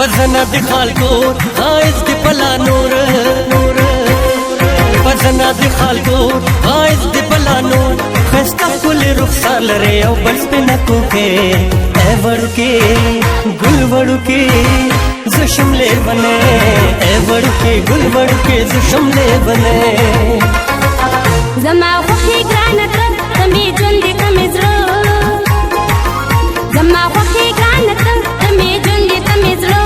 बजना दिखाल core eyes दी पला नूर नूर बजना दिखाल कोर आइज दी पला नूर खस्ता कुल रुखसाल रे औ बस पे न कोके ए वड़के गुल वड़के जो शिमले बने ए वड़के गुल वड़के जो शिमले बने زما خوخي ګرانه ته مې ژوند دې کمې زړه زما خوخي ګرانه ته مې ژوند دې کمې زړه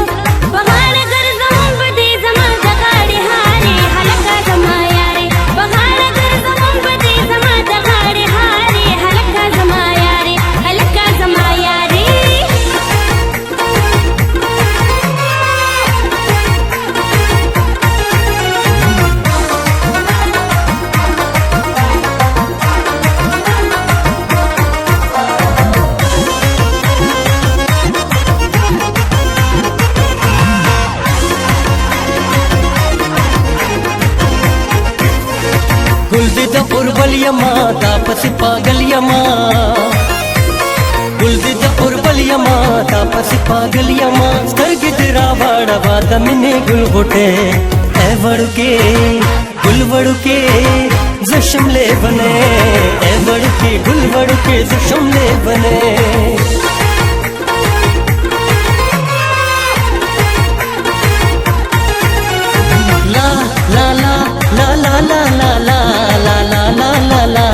په غاړه ګرځوم به دې زما د غاړې هارې هلکه زما یارې په غاړه ګرځوم به دې زما د غاړې هارې هلکه زما یارې هلکه زما یارې गुल दे द उर्बल यमा दा पसी पागल यमा गुल दे द उर्बल यमा दा पसी पागल यमा स्वर्ग तेरा वाड़ा वादा मिने गुल बुटे ए वड़के गुल वड़के जो शिमले बने ए वड़के गुल वड़के जो शिमले बने ला ला ला ला ला ला ला ला ला ला ला ला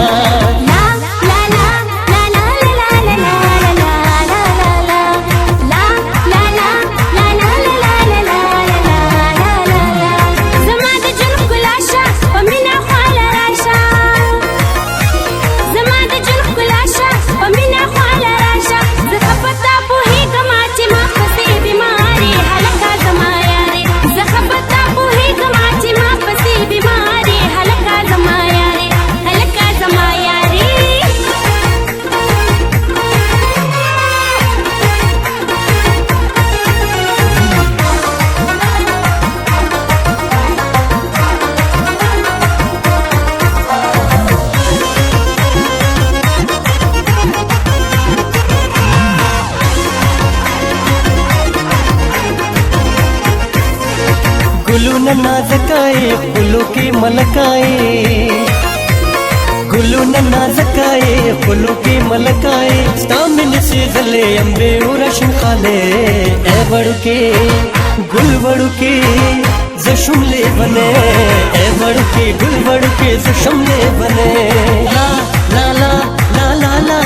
गुलू न नाज़काए फूलों के मलकाए गुलू न नाज़काए फूलों के मलकाए स्तामिन से जले अम्बे उरशन खाले ए वड़के गुल वड़के जो शिमले बने ए वड़के गुल वड़के जो शिमले बने ला ला ला ला ला ला